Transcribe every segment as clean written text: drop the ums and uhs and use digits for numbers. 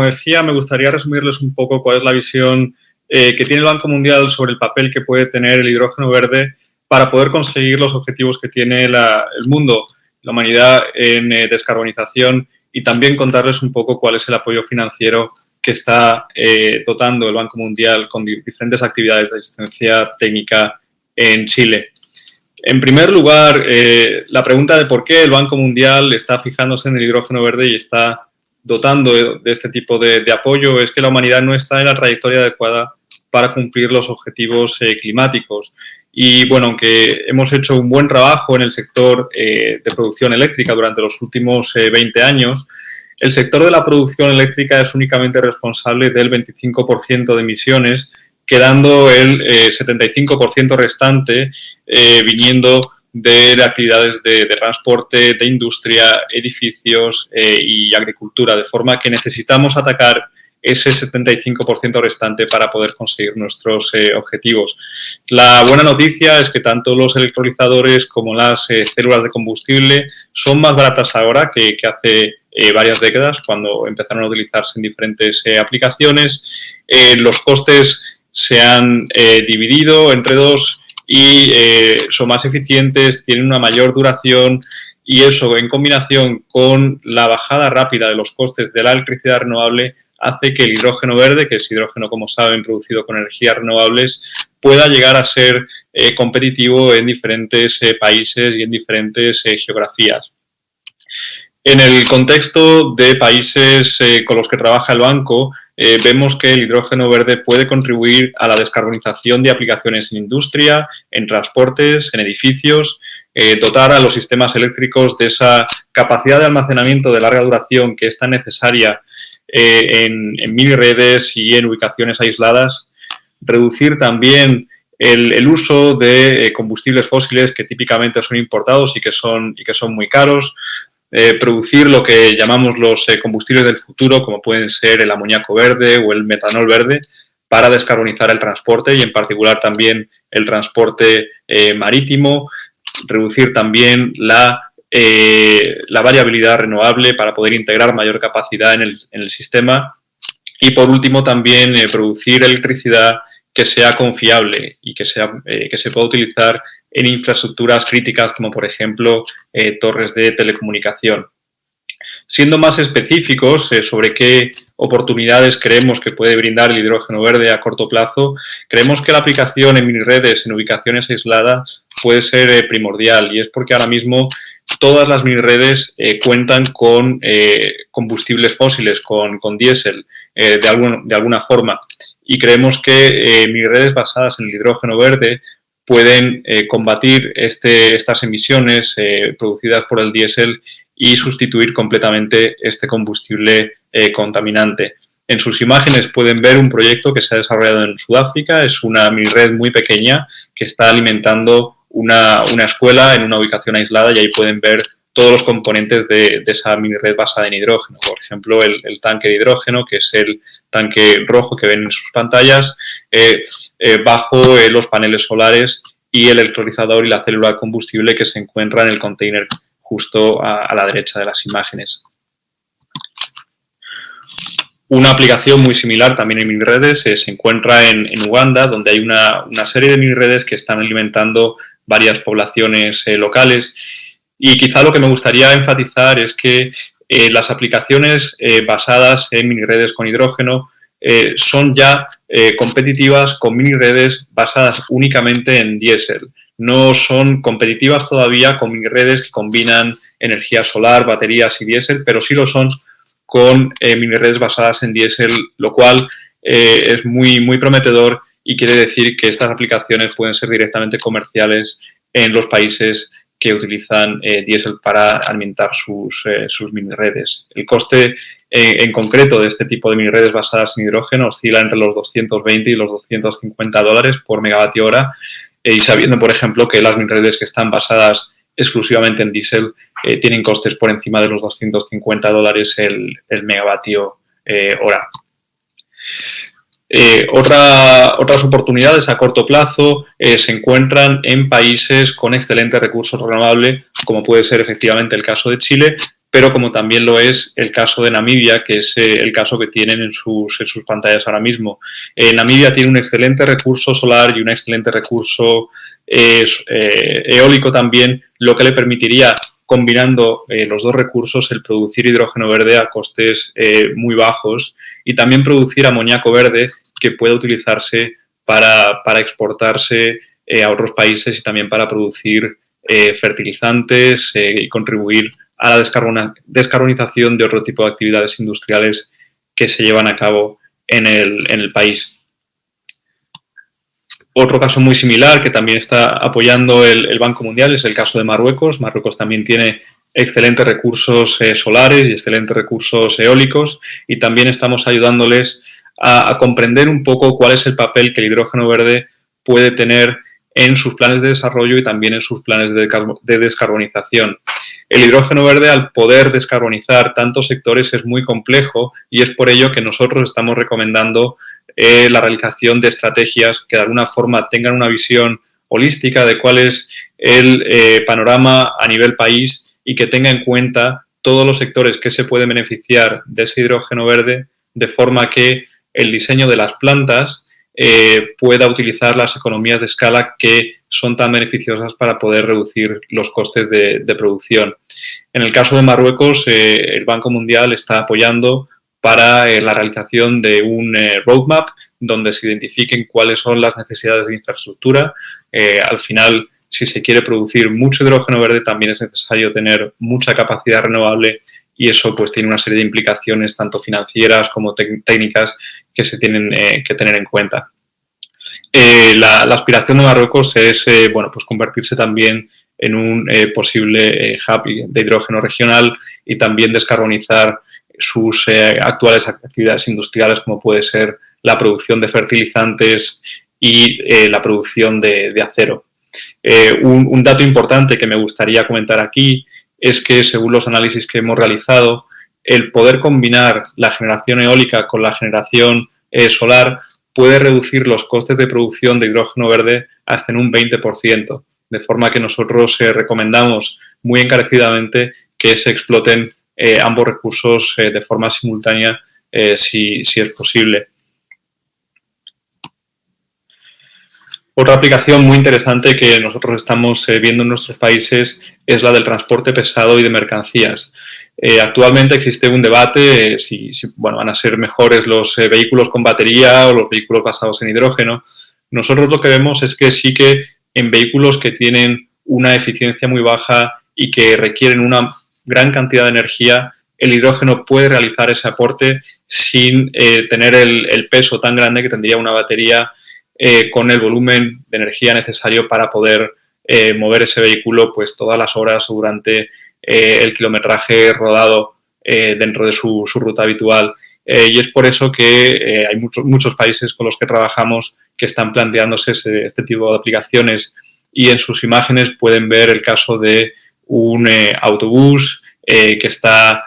Como decía, me gustaría resumirles un poco cuál es la visión que tiene el Banco Mundial sobre el papel que puede tener el hidrógeno verde para poder conseguir los objetivos que tiene el mundo, la humanidad en descarbonización, y también contarles un poco cuál es el apoyo financiero que está dotando el Banco Mundial con diferentes actividades de asistencia técnica en Chile. En primer lugar, la pregunta de por qué el Banco Mundial está fijándose en el hidrógeno verde y está dotando de este tipo de apoyo es que la humanidad no está en la trayectoria adecuada para cumplir los objetivos climáticos. Y bueno, aunque hemos hecho un buen trabajo en el sector de producción eléctrica durante los últimos 20 años, el sector de la producción eléctrica es únicamente responsable del 25% de emisiones, quedando el 75% restante viniendo de actividades de transporte, de industria, edificios y agricultura, de forma que necesitamos atacar ese 75% restante para poder conseguir nuestros objetivos. La buena noticia es que tanto los electrolizadores como las células de combustible son más baratas ahora que hace varias décadas, cuando empezaron a utilizarse en diferentes aplicaciones. Los costes se han dividido entre dos y son más eficientes, tienen una mayor duración, y eso, en combinación con la bajada rápida de los costes de la electricidad renovable, hace que el hidrógeno verde, que es hidrógeno, como saben, producido con energías renovables, pueda llegar a ser competitivo en diferentes países y en diferentes geografías. En el contexto de países con los que trabaja el banco, vemos que el hidrógeno verde puede contribuir a la descarbonización de aplicaciones en industria, en transportes, en edificios, dotar a los sistemas eléctricos de esa capacidad de almacenamiento de larga duración que es tan necesaria en mini redes y en ubicaciones aisladas, reducir también el uso de combustibles fósiles que típicamente son importados y que son muy caros, producir lo que llamamos los combustibles del futuro, como pueden ser el amoníaco verde o el metanol verde, para descarbonizar el transporte y en particular también el transporte marítimo, reducir también la variabilidad renovable para poder integrar mayor capacidad en el sistema, y por último también producir electricidad que sea confiable y que se pueda utilizar en infraestructuras críticas como por ejemplo torres de telecomunicación. Siendo más específicos sobre qué oportunidades creemos que puede brindar el hidrógeno verde a corto plazo, creemos que la aplicación en mini redes en ubicaciones aisladas puede ser primordial, y es porque ahora mismo todas las mini redes cuentan con combustibles fósiles, con diésel de alguna forma, y creemos que mini redes basadas en el hidrógeno verde pueden combatir estas emisiones producidas por el diésel y sustituir completamente este combustible contaminante. En sus imágenes pueden ver un proyecto que se ha desarrollado en Sudáfrica. Es una mini red muy pequeña que está alimentando una escuela en una ubicación aislada, y ahí pueden ver todos los componentes de esa mini red basada en hidrógeno. Por ejemplo, el tanque de hidrógeno, que es el tanque rojo que ven en sus pantallas, bajo los paneles solares, y el electrolizador y la célula de combustible que se encuentra en el container justo a la derecha de las imágenes. Una aplicación muy similar también en mini redes se encuentra en Uganda, donde hay una serie de mini redes que están alimentando varias poblaciones locales, y quizá lo que me gustaría enfatizar es que las aplicaciones basadas en mini redes con hidrógeno son ya competitivas con mini redes basadas únicamente en diésel. No son competitivas todavía con mini redes que combinan energía solar, baterías y diésel, pero sí lo son con mini redes basadas en diésel, lo cual es muy prometedor, y quiere decir que estas aplicaciones pueden ser directamente comerciales en los países que utilizan diésel para alimentar sus mini redes. El coste en concreto de este tipo de mini redes basadas en hidrógeno oscila entre los 220 y los $250 por megavatio hora, y sabiendo, por ejemplo, que las mini redes que están basadas exclusivamente en diésel tienen costes por encima de los $250 el megavatio hora. Otras oportunidades a corto plazo se encuentran en países con excelentes recursos renovables, como puede ser efectivamente el caso de Chile, pero como también lo es el caso de Namibia, que es el caso que tienen en sus pantallas ahora mismo. Namibia tiene un excelente recurso solar y un excelente recurso eólico también, lo que le permitiría, combinando los dos recursos, el producir hidrógeno verde a costes muy bajos y también producir amoníaco verde que pueda utilizarse para exportarse a otros países y también para producir fertilizantes y contribuir a la descarbonización de otro tipo de actividades industriales que se llevan a cabo en el país. Otro caso muy similar que también está apoyando el Banco Mundial es el caso de Marruecos. Marruecos también tiene excelentes recursos solares y excelentes recursos eólicos y también estamos ayudándoles a comprender un poco cuál es el papel que el hidrógeno verde puede tener en sus planes de desarrollo y también en sus planes de descarbonización. El hidrógeno verde, al poder descarbonizar tantos sectores, es muy complejo y es por ello que nosotros estamos recomendando la realización de estrategias que de alguna forma tengan una visión holística de cuál es el panorama a nivel país y que tenga en cuenta todos los sectores que se pueden beneficiar de ese hidrógeno verde, de forma que el diseño de las plantas pueda utilizar las economías de escala que son tan beneficiosas para poder reducir los costes de producción. En el caso de Marruecos, el Banco Mundial está apoyando para la realización de un roadmap donde se identifiquen cuáles son las necesidades de infraestructura. Al final, si se quiere producir mucho hidrógeno verde, también es necesario tener mucha capacidad renovable y eso pues tiene una serie de implicaciones tanto financieras como técnicas que se tienen que tener en cuenta. La aspiración de Marruecos es bueno, pues convertirse también en un posible hub de hidrógeno regional y también descarbonizar sus actuales actividades industriales, como puede ser la producción de fertilizantes y la producción de acero. Un dato importante que me gustaría comentar aquí es que, según los análisis que hemos realizado, el poder combinar la generación eólica con la generación solar puede reducir los costes de producción de hidrógeno verde hasta en un 20%, de forma que nosotros recomendamos muy encarecidamente que se exploten ambos recursos de forma simultánea si es posible. Otra aplicación muy interesante que nosotros estamos viendo en nuestros países es la del transporte pesado y de mercancías. Actualmente existe un debate si bueno, van a ser mejores los vehículos con batería o los vehículos basados en hidrógeno. Nosotros lo que vemos es que sí que en vehículos que tienen una eficiencia muy baja y que requieren una gran cantidad de energía, el hidrógeno puede realizar ese aporte sin tener el peso tan grande que tendría una batería con el volumen de energía necesario para poder mover ese vehículo pues todas las horas o durante el kilometraje rodado dentro de su ruta habitual. Y es por eso que hay muchos países con los que trabajamos que están planteándose este tipo de aplicaciones y en sus imágenes pueden ver el caso de un autobús que está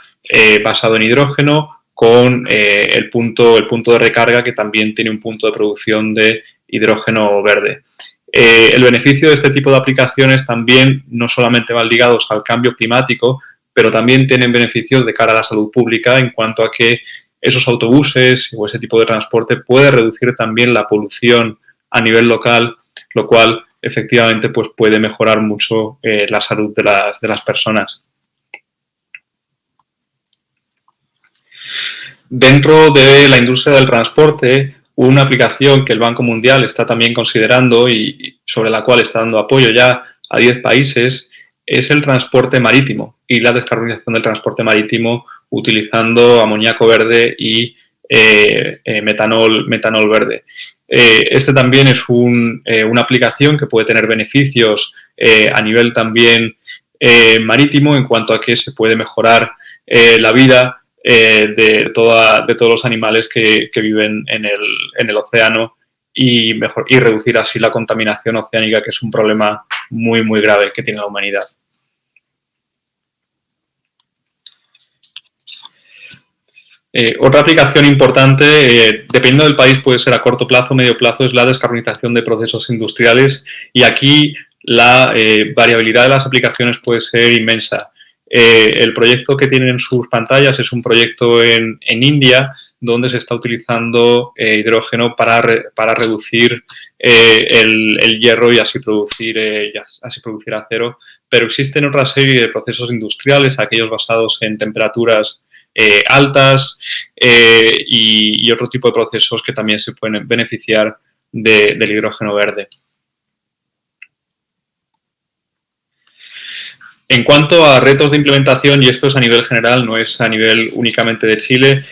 basado en hidrógeno con el punto de recarga que también tiene un punto de producción de hidrógeno verde. El beneficio de este tipo de aplicaciones también no solamente van ligados al cambio climático, pero también tienen beneficios de cara a la salud pública en cuanto a que esos autobuses o ese tipo de transporte puede reducir también la polución a nivel local, lo cual efectivamente pues, puede mejorar mucho la salud de las personas. Dentro de la industria del transporte, una aplicación que el Banco Mundial está también considerando y sobre la cual está dando apoyo ya a 10 países es el transporte marítimo y la descarbonización del transporte marítimo utilizando amoníaco verde y metanol verde. Este también es una aplicación que puede tener beneficios a nivel también marítimo en cuanto a que se puede mejorar la vida de todos los animales que viven en el océano y reducir así la contaminación oceánica, que es un problema muy, muy grave que tiene la humanidad. Otra aplicación importante, dependiendo del país, puede ser a corto plazo o medio plazo, es la descarbonización de procesos industriales y aquí la variabilidad de las aplicaciones puede ser inmensa. El proyecto que tienen en sus pantallas es un proyecto en India, donde se está utilizando hidrógeno para reducir el hierro y así producir acero. Pero existen otra serie de procesos industriales, aquellos basados en temperaturas altas y otro tipo de procesos que también se pueden beneficiar del hidrógeno verde. En cuanto a retos de implementación, y esto es a nivel general, no es a nivel únicamente de Chile,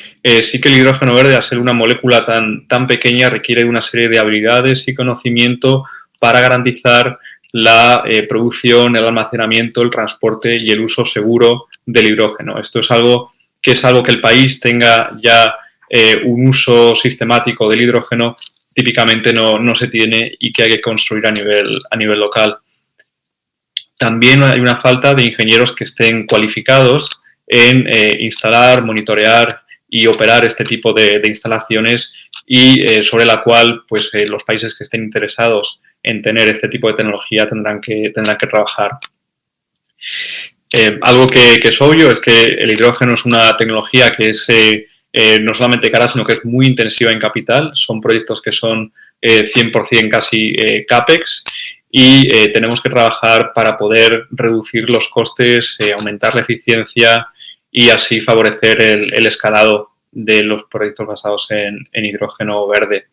sí que el hidrógeno verde, al ser una molécula tan pequeña, requiere de una serie de habilidades y conocimiento para garantizar la producción, el almacenamiento, el transporte y el uso seguro del hidrógeno. Esto es algo que el país tenga ya un uso sistemático del hidrógeno, típicamente no se tiene y que hay que construir a nivel local. También hay una falta de ingenieros que estén cualificados en instalar, monitorear y operar este tipo de instalaciones y sobre la cual pues, los países que estén interesados en tener este tipo de tecnología tendrán que trabajar. Algo que es obvio es que el hidrógeno es una tecnología que es no solamente cara, sino que es muy intensiva en capital. Son proyectos que son 100% casi CAPEX y tenemos que trabajar para poder reducir los costes, aumentar la eficiencia y así favorecer el escalado de los proyectos basados en hidrógeno verde.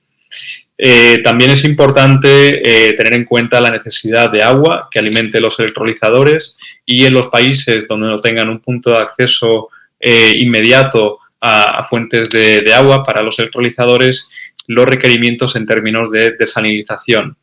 También es importante tener en cuenta la necesidad de agua que alimente los electrolizadores y en los países donde no tengan un punto de acceso inmediato a fuentes de agua para los electrolizadores, los requerimientos en términos de desalinización.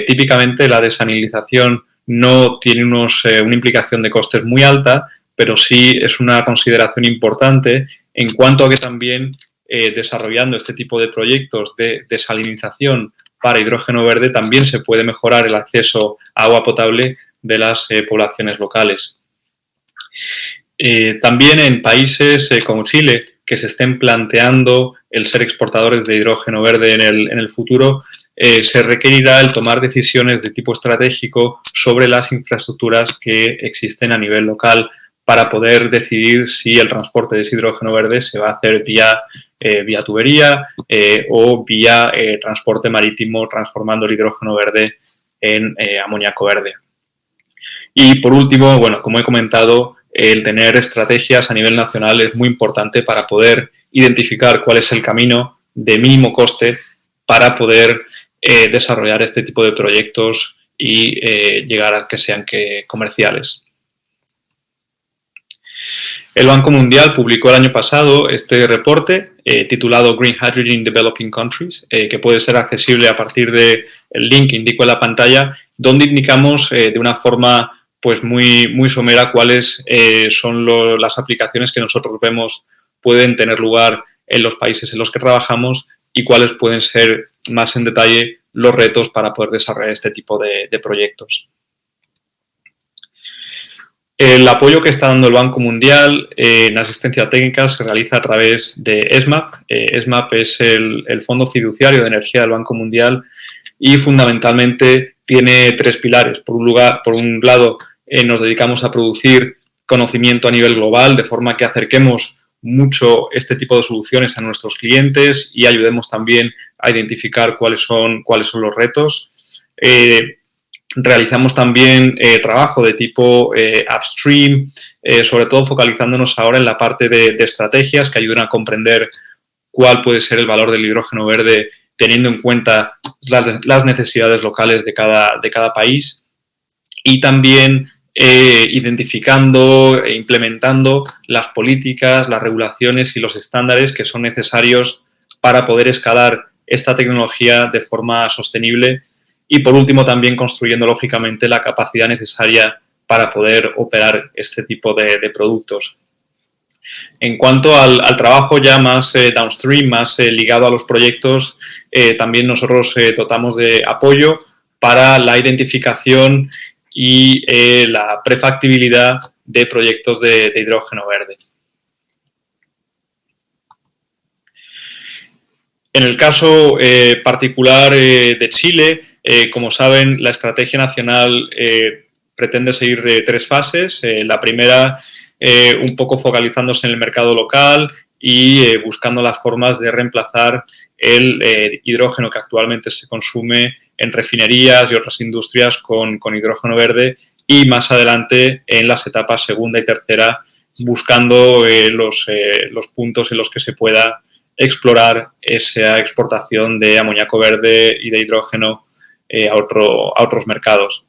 Típicamente la desalinización no tiene una implicación de costes muy alta, pero sí es una consideración importante en cuanto a que también desarrollando este tipo de proyectos de desalinización para hidrógeno verde también se puede mejorar el acceso a agua potable de las poblaciones locales. También en países como Chile, que se estén planteando el ser exportadores de hidrógeno verde en el futuro, se requerirá el tomar decisiones de tipo estratégico sobre las infraestructuras que existen a nivel local para poder decidir si el transporte de ese hidrógeno verde se va a hacer vía tubería o vía transporte marítimo, transformando el hidrógeno verde en amoníaco verde. Y por último, bueno, como he comentado, el tener estrategias a nivel nacional es muy importante para poder identificar cuál es el camino de mínimo coste para poder desarrollar este tipo de proyectos y llegar a que sean comerciales. El Banco Mundial publicó el año pasado este reporte titulado Green Hydrogen in Developing Countries, que puede ser accesible a partir del link que indico en la pantalla, donde indicamos de una forma pues muy somera cuáles son las aplicaciones que nosotros vemos pueden tener lugar en los países en los que trabajamos y cuáles pueden ser más en detalle los retos para poder desarrollar este tipo de proyectos. El apoyo que está dando el Banco Mundial en asistencia técnica se realiza a través de ESMAP. ESMAP es el Fondo Fiduciario de Energía del Banco Mundial y fundamentalmente tiene tres pilares. Por un lado, nos dedicamos a producir conocimiento a nivel global, de forma que acerquemos mucho este tipo de soluciones a nuestros clientes y ayudemos también a identificar cuáles son los retos. Realizamos también trabajo de tipo upstream, sobre todo focalizándonos ahora en la parte de estrategias que ayudan a comprender cuál puede ser el valor del hidrógeno verde teniendo en cuenta las necesidades locales de cada país y también identificando e implementando las políticas, las regulaciones y los estándares que son necesarios para poder escalar esta tecnología de forma sostenible y, por último, también construyendo, lógicamente, la capacidad necesaria para poder operar este tipo de productos. En cuanto al trabajo ya más downstream, más ligado a los proyectos, también nosotros dotamos de apoyo para la identificación y la prefactibilidad de proyectos de hidrógeno verde. En el caso particular de Chile, como saben, la estrategia nacional pretende seguir tres fases. La primera un poco focalizándose en el mercado local y buscando las formas de reemplazar el hidrógeno que actualmente se consume en refinerías y otras industrias con hidrógeno verde, y más adelante en las etapas segunda y tercera buscando los puntos en los que se pueda explorar esa exportación de amoníaco verde y de hidrógeno a otros mercados.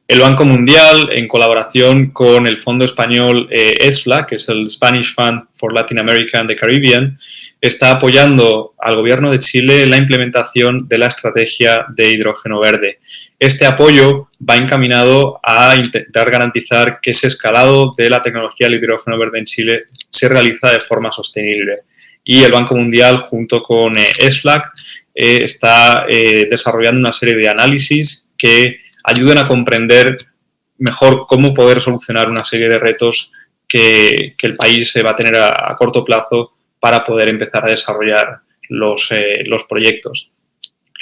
El Banco Mundial, en colaboración con el fondo español ESFLA, que es el Spanish Fund for Latin America and the Caribbean, está apoyando al gobierno de Chile en la implementación de la estrategia de hidrógeno verde. Este apoyo va encaminado a intentar garantizar que ese escalado de la tecnología del hidrógeno verde en Chile se realiza de forma sostenible. Y el Banco Mundial, junto con ESFLAC, está desarrollando una serie de análisis que ayuden a comprender mejor cómo poder solucionar una serie de retos que el país va a tener a corto plazo para poder empezar a desarrollar los proyectos.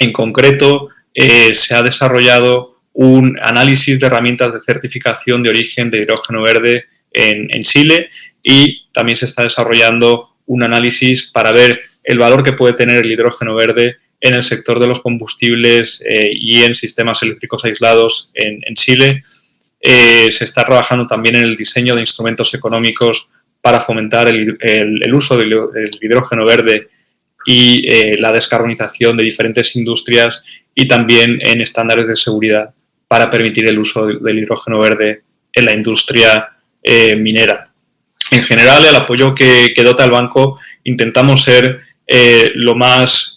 En concreto, se ha desarrollado un análisis de herramientas de certificación de origen de hidrógeno verde en Chile, y también se está desarrollando un análisis para ver el valor que puede tener el hidrógeno verde en el sector de los combustibles y en sistemas eléctricos aislados en Chile. Se está trabajando también en el diseño de instrumentos económicos para fomentar el uso del hidrógeno verde y la descarbonización de diferentes industrias, y también en estándares de seguridad para permitir el uso del hidrógeno verde en la industria minera. En general, el apoyo que dota el banco, intentamos ser lo más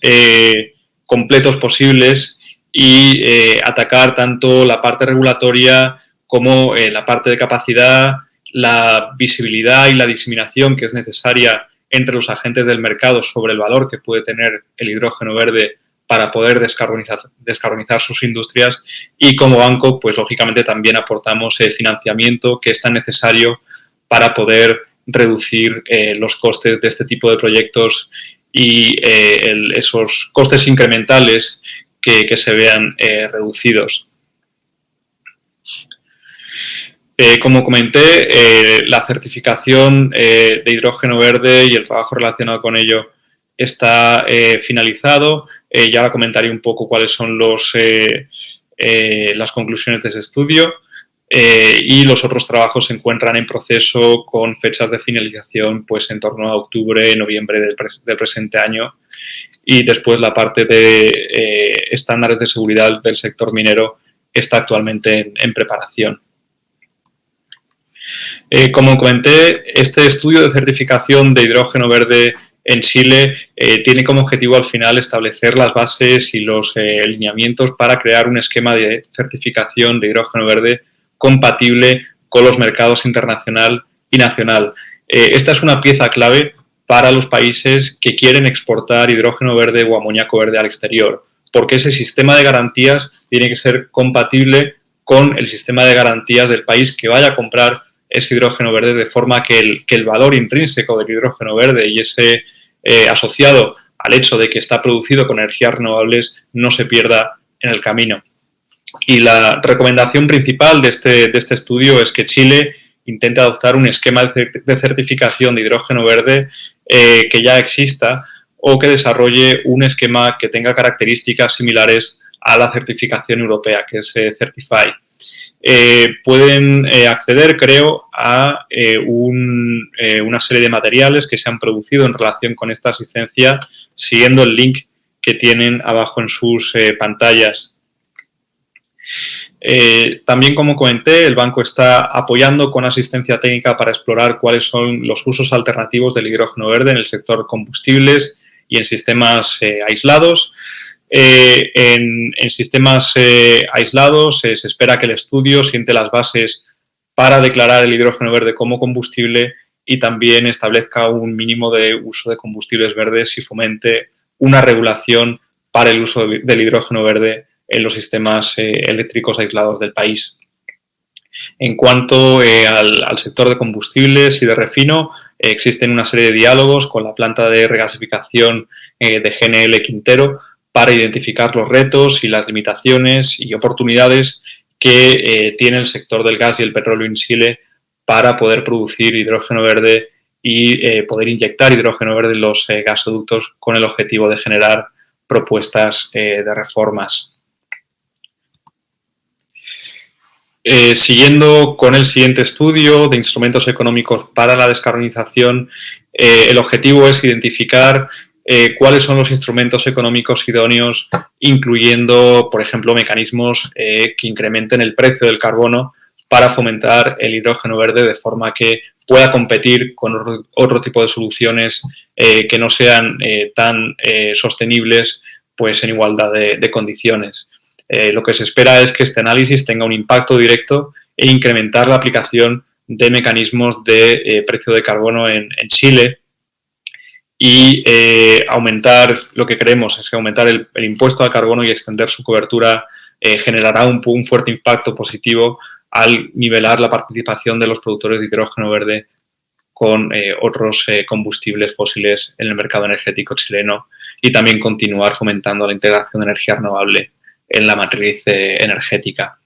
completos posibles y atacar tanto la parte regulatoria como la parte de capacidad, la visibilidad y la diseminación que es necesaria entre los agentes del mercado sobre el valor que puede tener el hidrógeno verde para poder descarbonizar sus industrias. Y como banco, pues lógicamente también aportamos financiamiento que es tan necesario para poder reducir los costes de este tipo de proyectos y esos costes incrementales que se vean reducidos. Como comenté, la certificación de hidrógeno verde y el trabajo relacionado con ello está finalizado. Ya comentaré un poco cuáles son las conclusiones de ese estudio, y los otros trabajos se encuentran en proceso con fechas de finalización pues en torno a octubre, noviembre del presente año, y después la parte de estándares de seguridad del sector minero está actualmente en preparación. Como comenté, este estudio de certificación de hidrógeno verde en Chile tiene como objetivo al final establecer las bases y los lineamientos para crear un esquema de certificación de hidrógeno verde compatible con los mercados internacional y nacional. Esta es una pieza clave para los países que quieren exportar hidrógeno verde o amoníaco verde al exterior, porque ese sistema de garantías tiene que ser compatible con el sistema de garantías del país que vaya a comprar ese hidrógeno verde, de forma que el valor intrínseco del hidrógeno verde y ese asociado al hecho de que está producido con energías renovables no se pierda en el camino. Y la recomendación principal de este estudio es que Chile intente adoptar un esquema de certificación de hidrógeno verde que ya exista, o que desarrolle un esquema que tenga características similares a la certificación europea, que es Certify. Pueden acceder, creo, a una serie de materiales que se han producido en relación con esta asistencia siguiendo el link que tienen abajo en sus pantallas. También, como comenté, el banco está apoyando con asistencia técnica para explorar cuáles son los usos alternativos del hidrógeno verde en el sector combustibles y en sistemas aislados. En sistemas aislados se espera que el estudio siente las bases para declarar el hidrógeno verde como combustible y también establezca un mínimo de uso de combustibles verdes y fomente una regulación para el uso del hidrógeno verde en los sistemas eléctricos aislados del país. En cuanto al sector de combustibles y de refino, existen una serie de diálogos con la planta de regasificación de GNL Quintero para identificar los retos y las limitaciones y oportunidades que tiene el sector del gas y el petróleo en Chile para poder producir hidrógeno verde y poder inyectar hidrógeno verde en los gasoductos con el objetivo de generar propuestas de reformas. Siguiendo con el siguiente estudio de instrumentos económicos para la descarbonización, el objetivo es identificar cuáles son los instrumentos económicos idóneos, incluyendo, por ejemplo, mecanismos que incrementen el precio del carbono para fomentar el hidrógeno verde de forma que pueda competir con otro tipo de soluciones que no sean tan sostenibles, pues en igualdad de condiciones. Lo que se espera es que este análisis tenga un impacto directo e incrementar la aplicación de mecanismos de precio de carbono en Chile y aumentar, lo que creemos es que aumentar el impuesto al carbono y extender su cobertura generará un fuerte impacto positivo al nivelar la participación de los productores de hidrógeno verde con otros combustibles fósiles en el mercado energético chileno y también continuar fomentando la integración de energía renovable en la matriz energética.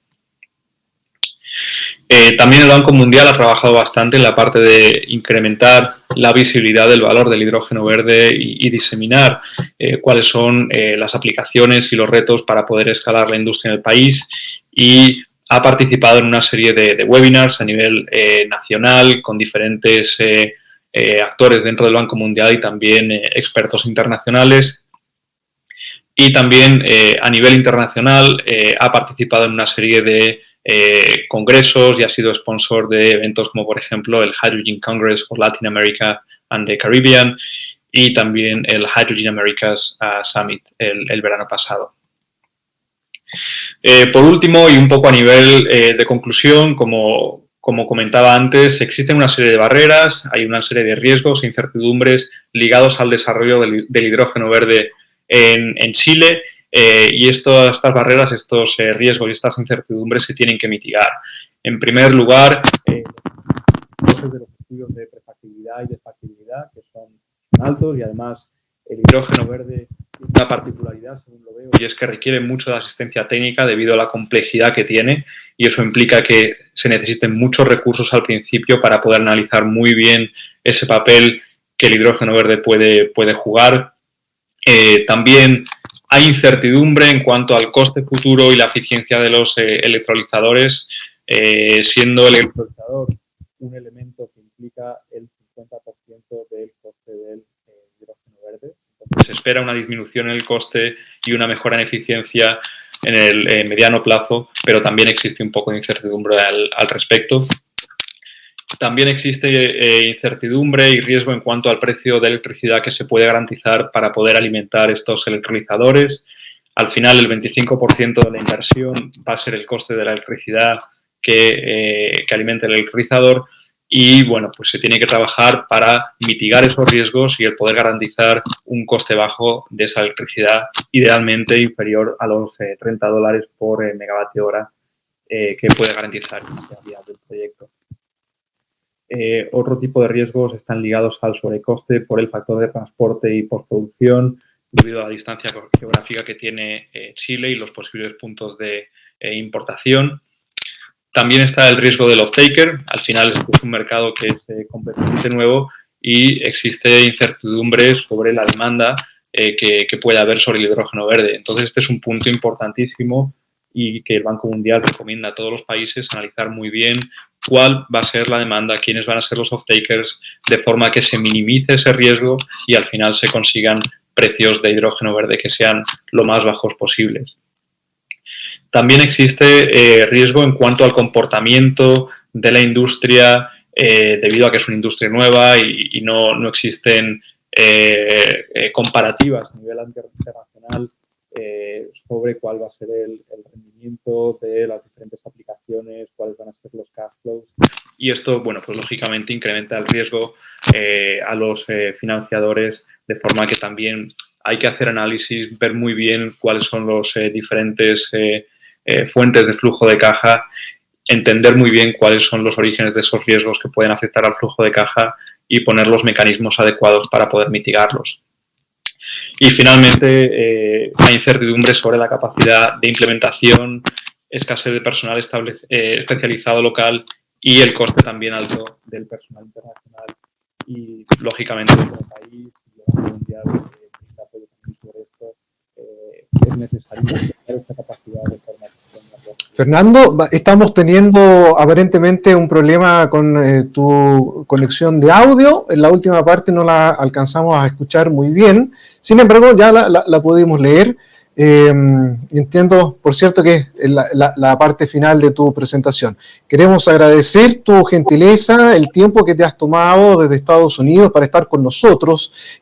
También el Banco Mundial ha trabajado bastante en la parte de incrementar la visibilidad del valor del hidrógeno verde y diseminar cuáles son las aplicaciones y los retos para poder escalar la industria en el país, y ha participado en una serie de webinars a nivel nacional con diferentes actores dentro del Banco Mundial y también expertos internacionales. Y también a nivel internacional ha participado en una serie de congresos y ha sido sponsor de eventos como, por ejemplo, el Hydrogen Congress for Latin America and the Caribbean y también el Hydrogen Americas Summit el verano pasado. Por último, y un poco a nivel de conclusión, como comentaba antes, existen una serie de barreras, hay una serie de riesgos e incertidumbres ligados al desarrollo del hidrógeno verde en Chile, y estas barreras, estos riesgos y estas incertidumbres se tienen que mitigar. En primer lugar, los de los estudios de prefactibilidad y de factibilidad, que son altos, y además el hidrógeno verde tiene una particularidad, según lo veo, y es que requiere mucho de asistencia técnica debido a la complejidad que tiene, y eso implica que se necesiten muchos recursos al principio para poder analizar muy bien ese papel que el hidrógeno verde puede jugar. También hay incertidumbre en cuanto al coste futuro y la eficiencia de los electrolizadores, siendo el electrolizador un elemento que implica el 50% del coste del hidrógeno verde. Entonces, se espera una disminución en el coste y una mejora en eficiencia en el mediano plazo, pero también existe un poco de incertidumbre al respecto. También existe incertidumbre y riesgo en cuanto al precio de electricidad que se puede garantizar para poder alimentar estos electrolizadores. Al final, el 25% de la inversión va a ser el coste de la electricidad que alimente el electrolizador, y bueno, pues se tiene que trabajar para mitigar esos riesgos y el poder garantizar un coste bajo de esa electricidad, idealmente inferior a los $30 por megavatio hora que puede garantizar el proyecto. Otro tipo de riesgos están ligados al sobrecoste por el factor de transporte y postproducción, debido a la distancia geográfica que tiene Chile y los posibles puntos de importación. También está el riesgo del off-taker. Al final es un mercado que es completamente nuevo y existe incertidumbre sobre la demanda que puede haber sobre el hidrógeno verde. Entonces, este es un punto importantísimo y que el Banco Mundial recomienda a todos los países analizar muy bien cuál va a ser la demanda, quiénes van a ser los off-takers, de forma que se minimice ese riesgo y al final se consigan precios de hidrógeno verde que sean lo más bajos posibles. También existe riesgo en cuanto al comportamiento de la industria, debido a que es una industria nueva y no existen comparativas a nivel internacional sobre cuál va a ser el rendimiento de las diferentes aplicaciones, cuáles van a ser los cash flows. Y esto, bueno, pues lógicamente incrementa el riesgo a los financiadores, de forma que también hay que hacer análisis, ver muy bien cuáles son los diferentes fuentes de flujo de caja, entender muy bien cuáles son los orígenes de esos riesgos que pueden afectar al flujo de caja y poner los mecanismos adecuados para poder mitigarlos. Y finalmente, hay incertidumbre sobre la capacidad de implementación, escasez de personal especializado local y el coste también alto del personal internacional y, lógicamente, como país y el Banco Mundial brinda apoyo también sobre esto, es necesario tener esta capacidad de formación. Fernando, estamos teniendo aparentemente un problema con tu conexión de audio. En la última parte no la alcanzamos a escuchar muy bien. Sin embargo, ya la pudimos leer. Entiendo, por cierto, que es la parte final de tu presentación. Queremos agradecer tu gentileza, el tiempo que te has tomado desde Estados Unidos para estar con nosotros